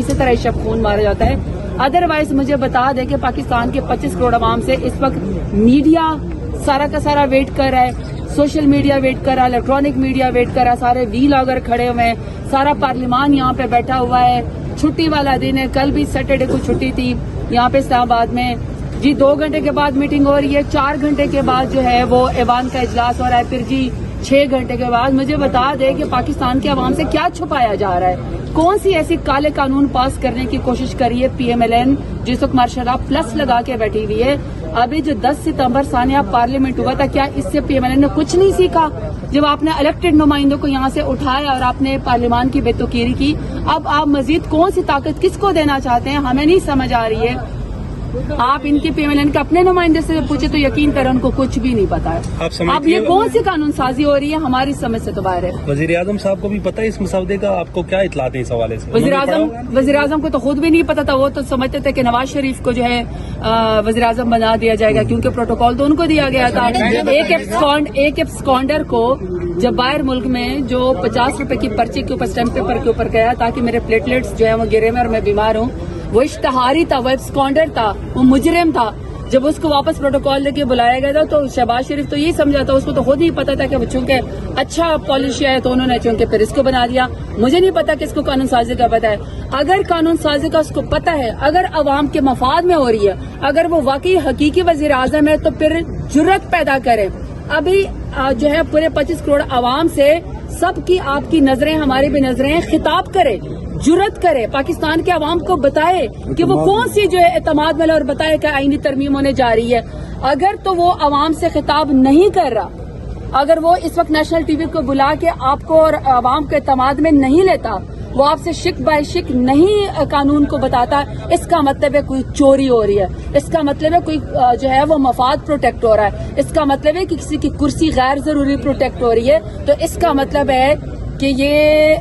इसी तरह शब खून मारा जाता है। अदरवाइज मुझे बता दें कि पाकिस्तान के 25 करोड़ आवाम से इस वक्त मीडिया सारा का सारा वेट कर रहा है, सोशल मीडिया वेट कर रहा है, इलेक्ट्रॉनिक मीडिया वेट कर रहा है, सारे व्लॉगर खड़े हुए हैं, सारा पार्लियामान यहाँ पे बैठा हुआ है। छुट्टी वाला दिन है, कल भी सैटरडे को छुट्टी थी यहाँ पे इस्लामाबाद में जी। 2 घंटे के बाद मीटिंग हो रही है, 4 घंटे के बाद जो है वो ऐवान का इजलास हो रहा है, फिर जी 6 घंटे के बाद। मुझे बता दे कि पाकिस्तान के अवाम से क्या छुपाया जा रहा है, कौन सी ऐसी काले कानून पास करने की कोशिश करी है PMLN जिस वक्त मार्शल प्लस लगा के बैठी हुई है। अभी जो 10 सितंबर सानिया पार्लियामेंट हुआ था, क्या इससे PMLN ने कुछ नहीं सीखा? जब आपने इलेक्टेड नुमाइंदों को यहाँ से उठाया और आपने पार्लियामान की बेतुकीरी की, अब आप मजीद कौन सी ताकत किसको देना चाहते हैं, हमें नहीं समझ आ रही है। आप इनके PMLN के अपने नुमाइंदे से पूछे तो यकीन करें उनको कुछ भी नहीं पता है। अब ये कौन सी कानून साजी हो रही है, हमारी समझ से तो बाहर है। वजीर आजम साहब को भी पता है इस मसौदे का, आपको क्या इत्तलात है इस हवाले से? वजीर आजम को तो खुद भी नहीं पता था, वो तो समझते थे कि नवाज शरीफ को जो है वजीर आजम बना दिया जाएगा, क्योंकि प्रोटोकॉल तो उनको दिया गया था। एक एब्सकॉन्डर को जब बाहर मुल्क में जो 50 रुपए की पर्ची के ऊपर स्टैम्प पेपर के ऊपर गया ताकि मेरे प्लेटलेट्स जो है वो गिरे में और मैं बीमार हूँ, वो इश्तहारी था, वो एब्सकॉन्डर था, वो मुजरिम था। जब उसको वापस प्रोटोकॉल लेके बुलाया गया था तो शहबाज शरीफ तो यही समझा था, उसको तो खुद नहीं पता था कि वो चूंकि अच्छा पॉलिसी है तो उन्होंने चूंकि फिर इसको बना दिया। मुझे नहीं पता किसको कानून साजी का पता है। अगर कानून साजी का उसको पता है, अगर अवाम के मफाद में हो रही है, अगर वो वाकई हकीकी वजीर आजम है तो फिर जुर्रत पैदा करे। अभी जो है पूरे 25 करोड़ आवाम से सबकी आपकी नजरें हमारी भी नजरें, खिताब करे, जुर्रत करे, पाकिस्तान के अवाम को बताए कि वो कौन सी जो है एतमाद में और बताए कि आईनी तरमीम होने जा रही है। अगर तो वो अवाम से खिताब नहीं कर रहा, अगर वो इस वक्त नेशनल टीवी को बुला के आपको और अवाम के एतमाद में नहीं लेता, वो आपसे शिक बाय शिक नहीं कानून को बताता, इसका मतलब है कोई चोरी हो रही है, इसका मतलब है कोई जो है वो मफाद प्रोटेक्ट हो रहा है, इसका मतलब है कि किसी की कुर्सी गैर जरूरी प्रोटेक्ट हो रही है। तो इसका मतलब है कि ये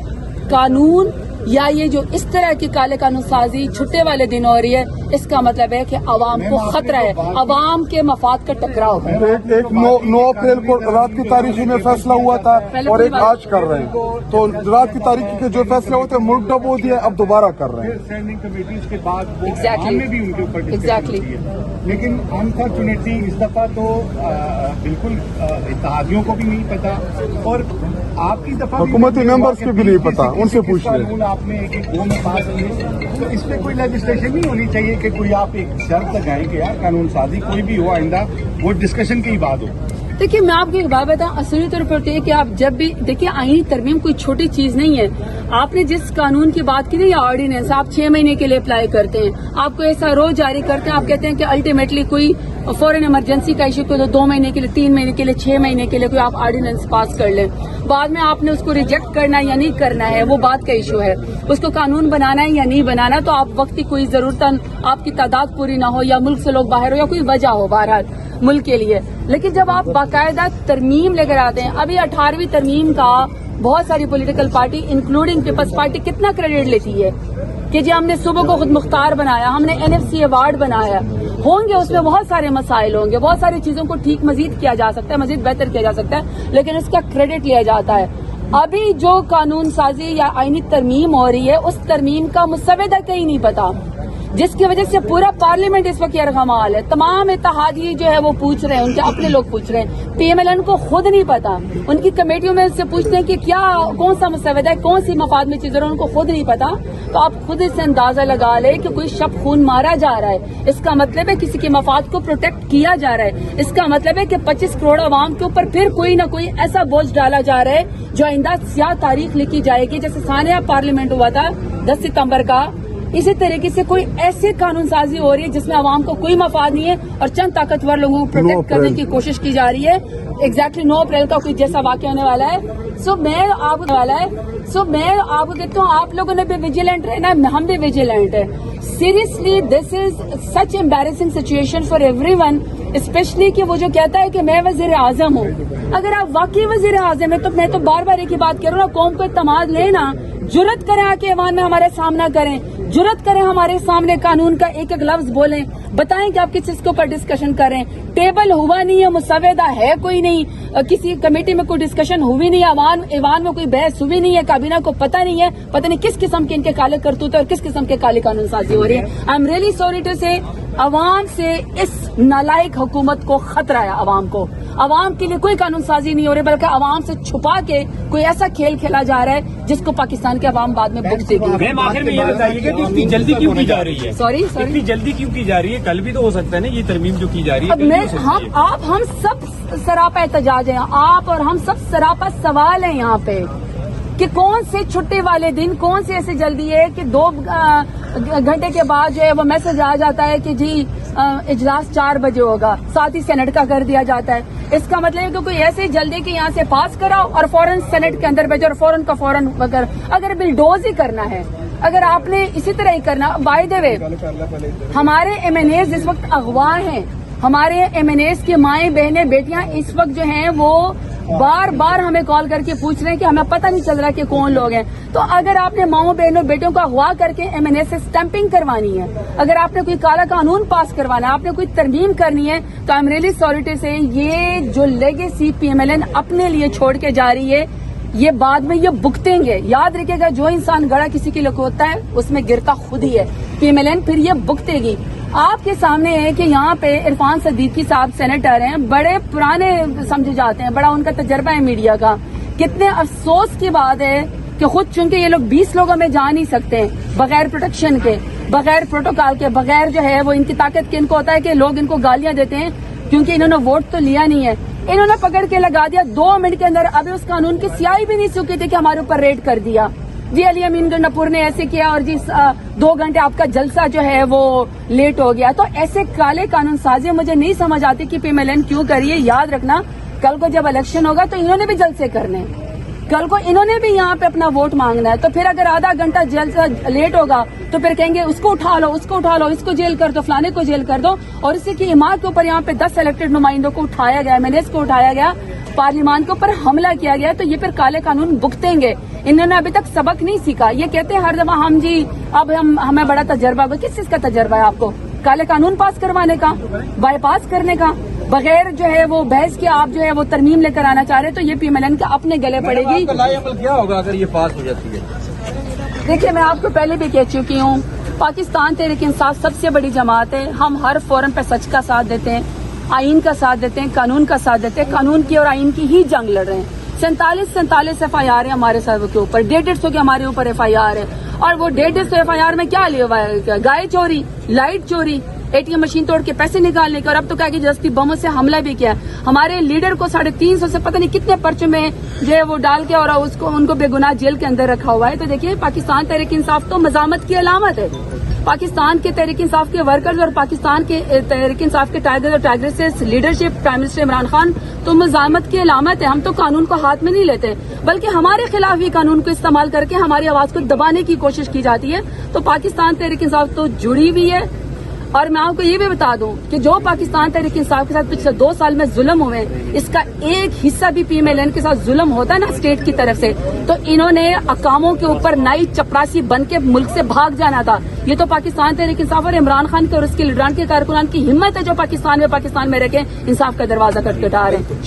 कानून या ये जो इस तरह की काले कानून साजी छुट्टे वाले दिन हो रही है, इसका मतलब है कि अवाम को खतरा है, अवाम के मफाद का टकराव। एक 9 अप्रैल को रात की तारीख में फैसला हुआ था और एक आज कर रहे हैं, तो रात की तारीख के जो फैसले होते हैं मुल्क डबो दिए, अब दोबारा कर रहे हैं। स्टैंडिंग कमेटीज के बाद हमने भी उनके ऊपर डिस्कशन की है, लेकिन अनफॉर्चुनेटली इस दफा तो बिल्कुल इत्तेहादियों को भी नहीं पता और आपकी दफा हुकूमती मेंबर्स को भी नहीं पता, उनसे पूछ लें। आपने एक दो में पास किए, तो इस पे कोई लेजिस्लेशन नहीं होनी चाहिए कि कोई आप एक शर्त लगाएं कि यार कानून साजी कोई भी हो आइंदा वो डिस्कशन की बात हो। देखिए मैं आपको एक बात बताऊं, असली तौर पर कि आप जब भी देखिए आईनी तरमीम कोई छोटी चीज नहीं है। आपने जिस कानून की बात की ना, या ऑर्डिनेंस आप 6 महीने के लिए अप्लाई करते हैं, आपको ऐसा रोज जारी करते हैं, आप कहते हैं कि अल्टीमेटली कोई फॉरेन इमरजेंसी का इशू को 2 महीने के लिए, 3 महीने के लिए, 6 महीने के लिए कोई आप ऑर्डिनेंस पास कर लें, बाद में आपने उसको रिजेक्ट करना है या नहीं करना है वो बात का इशू है। उसको कानून बनाना है या नहीं बनाना, तो आप वक्त की कोई जरूरतन आपकी तादाद पूरी ना हो या मुल्क से लोग बाहर हो या कोई वजह हो बहरहाल मुल्क के लिए। लेकिन जब आप बाकायदा तरमीम लेकर आते हैं, अभी 18वीं तरमीम का बहुत सारी political party including Peoples Party कितना क्रेडिट लेती है कि जी हमने सुबह को खुद मुख्तार बनाया, हमने NFC अवार्ड बनाया। होंगे उसमें बहुत सारे मसाइल होंगे, बहुत सारी चीजों को ठीक मजीद किया जा सकता है, मजीद बेहतर किया जा सकता है, लेकिन उसका क्रेडिट लिया जाता है। अभी जो कानून साजी या आईनी तरमीम हो रही है, उस तरमीम का मुसव्वदा कहीं नहीं पता, जिसकी वजह से पूरा पार्लियामेंट इस वक्त यरगमाल है। तमाम इत्तेहादी जो है वो पूछ रहे हैं, उनके अपने लोग पूछ रहे हैं, PMLN को खुद नहीं पता, उनकी कमेटियों में से पूछते हैं कि क्या कौन सा मुसव्वदा है, कौन सी मफाद में चीजें, उनको खुद नहीं पता। तो आप खुद इससे अंदाजा लगा ले कि कोई शब खून मारा जा रहा है, इसका मतलब है किसी के मफाद को प्रोटेक्ट किया जा रहा है, इसका मतलब है कि 25 करोड़ आवाम के ऊपर फिर कोई ना कोई ऐसा बोझ डाला जा रहा है जो आइंदा स्याह तारीख लिखी जाएगी। जैसे सानिया पार्लियामेंट हुआ था 10 सितंबर का, इसी तरीके से कोई ऐसे कानून साजी हो रही है जिसमें आवाम को कोई मफाद नहीं है और चंद ताकतवर लोगों को प्रोटेक्ट करने की कोशिश की जा रही है। एग्जैक्टली 9 अप्रैल का कोई जैसा वाक़या होने वाला है। सो मैं आपको कहता हूँ, आप लोगों ने भी विजिलेंट रहना, हम भी विजिलेंट है। Seriously this is such embarrassing situation for everyone, specially कि वो जो कहता है कि मैं वजीर आजम हूँ। अगर आप वाकई वजीर आजम है तो मैं तो बार बार एक ही बात करूँ ना, कौम को इत्तेमाद लेना, जुर्रत करें आके ऐवान में हमारे सामना करें, जुर्रत करें हमारे सामने कानून का एक एक लफ्ज बोलें, बताएं कि आप किस चीज के ऊपर डिस्कशन करें, टेबल हुआ नहीं है, मुसवदा है कोई नहीं, किसी कमेटी में कोई डिस्कशन हुई नहीं है, ईवान में कोई बहस हुई नहीं है, काबीना को पता नहीं है, पता नहीं किस किस्म के इनके काले करतूत और किस किस्म के काले कानून साजी हो रही है। I am really sorry to say, अवाम से इस नालायक हुकूमत को खतरा है। अवाम को, अवाम के लिए कोई कानून साजी नहीं हो रही, बल्कि अवाम से छुपा के कोई ऐसा खेल खेला जा रहा है जिसको पाकिस्तान के अवाम बाद में भुगतेगी। मैम आखिर में ये बताइएगा कि इतनी जल्दी क्यों की जा रही है? सॉरी इतनी जल्दी क्यों की जा रही है? कल भी तो हो सकता है ना ये तरमीम जो की जा रही है। अब मैं हम सब सरापा एहतजाज हैं, आप और हम सब सरापा सवाल हैं यहाँ पे कि कौन से छुट्टी वाले दिन, कौन सी ऐसी जल्दी है कि 2 घंटे के बाद जो है वो मैसेज आ जाता है कि जी इजलास 4 बजे होगा, साथ ही सेनेट का कर दिया जाता है। इसका मतलब है कि कोई ऐसी जल्दी कि यहाँ से पास कराओ और फौरन सेनेट के अंदर भेजो और फौरन का फौरन अगर बिलडोज ही करना है, अगर आपने इसी तरह ही करना। बाय द वे, हमारे MNAs इस वक्त अगवा हैं, हमारे MNAs की माएं बहनें बेटियां इस वक्त जो हैं वो बार बार हमें कॉल करके पूछ रहे हैं कि हमें पता नहीं चल रहा कि कौन लोग हैं। तो अगर आपने माओ बहनों बेटियों को अगवा करके MNA से स्टैंपिंग करवानी है, अगर आपने कोई काला कानून पास करवाना है, आपने कोई तरमीम करनी है, तो आई एम रियली सॉरी से ये जो लेगेसी PMLN अपने लिए छोड़ के जा रही है, ये बाद में ये भुगतेंगे। याद रखिएगा, जो इंसान गड़ा किसी के लिए होता है उसमें गिरता खुद ही है। PMLN फिर ये भुगतेगी। आपके सामने है कि यहाँ पे इरफान सदीकी साहब सेनेटर हैं, बड़े पुराने समझे जाते हैं, बड़ा उनका तजर्बा है मीडिया का। कितने अफसोस की बात है कि खुद चूंकि ये लोग 20 लोगों में जा नहीं सकते बगैर प्रोटेक्शन के, बगैर प्रोटोकॉल के, बगैर जो है वो इनकी ताकत के, इनको होता है कि लोग इनको गालियां देते हैं क्योंकि इन्होंने वोट तो लिया नहीं है। इन्होंने पकड़ के लगा दिया 2 मिनट के अंदर, अभी उस कानून की स्याही भी नहीं सूखी थी कि हमारे ऊपर रेड कर दिया जी। अली अमीन गंडापुर ने ऐसे किया और जी 2 घंटे आपका जलसा जो है वो लेट हो गया। तो ऐसे काले कानून साजी मुझे नहीं समझ आती कि PMLN क्यों करिए। याद रखना, कल को जब इलेक्शन होगा तो इन्होंने भी जलसे करने हैं, कल को इन्होंने भी यहाँ पे अपना वोट मांगना है। तो फिर अगर आधा घंटा जलसा लेट होगा तो फिर कहेंगे उसको उठा लो, उसको उठा लो, इसको जेल कर दो, फलाने को जेल कर दो। और इसी की हिमायत के ऊपर यहाँ पे 10 इलेक्टेड नुमाइंदों को उठाया गया, MNAs को उठाया गया, पार्लियामान के ऊपर हमला किया गया। तो ये फिर काले कानून भुगतेंगे। इन्होंने अभी तक सबक नहीं सीखा। ये कहते हैं हर दफा हम जी अब हमें बड़ा तजर्बा होगा। किस चीज का तजर्बा है आपको? काले कानून पास करवाने का, बाईपास करने का, बगैर जो है वो बहस के आप जो है वो तरमीम लेकर आना चाह रहे हैं। तो ये PMLN के अपने गले पड़ेगी। क्या होगा अगर ये पास हो जाती है? देखिए, मैं आपको पहले भी कह चुकी हूँ, पाकिस्तान तहरीक इंसाफ सबसे बड़ी जमात है। हम हर फोरम पे सच का साथ देते हैं, आइन का साथ देते हैं, कानून का साथ देते हैं। कानून की और आइन की ही जंग लड़ रहे हैं। 47 FIR है हमारे सर्व के ऊपर, 150 के हमारे ऊपर FIR है। और वो 150 FIR में क्या लिया हुआ है? गाय चोरी, लाइट चोरी, ATM मशीन तोड़ के पैसे निकालने के, और अब तो क्या कि जस्ती बमों से हमला भी किया। हमारे लीडर को 350 से पता नहीं कितने पर्चे में जो है वो डाल के और उनको बेगुनाह जेल के अंदर रखा हुआ है। तो देखिए, पाकिस्तान तहरीक इंसाफ तो मजामत की अलामत है। पाकिस्तान के तहरीक इंसाफ के वर्कर्स और पाकिस्तान के तहरीक इंसाफ के टाइगर्स और tigresses leadership, prime minister Imran Khan तो मजामत की अलामत है। हम तो कानून को हाथ में नहीं लेते, बल्कि हमारे खिलाफ ही कानून को इस्तेमाल करके हमारी आवाज को दबाने की कोशिश की जाती है। तो पाकिस्तान तहरीक इंसाफ तो जुड़ी हुई है। और मैं आपको ये भी बता दूं कि जो पाकिस्तान तहरीक इंसाफ के साथ पिछले 2 साल में जुल्म हुए, इसका एक हिस्सा भी PMLN के साथ जुल्म होता है ना स्टेट की तरफ से, तो इन्होंने अकामों के ऊपर नाई चपरासी बन के मुल्क से भाग जाना था। ये तो पाकिस्तान तहरीक इंसाफ और इमरान खान के और उसके लीडरान के कारकुनान की हिम्मत है जो पाकिस्तान में रह के इंसाफ का दरवाजा खटखटा रहे हैं।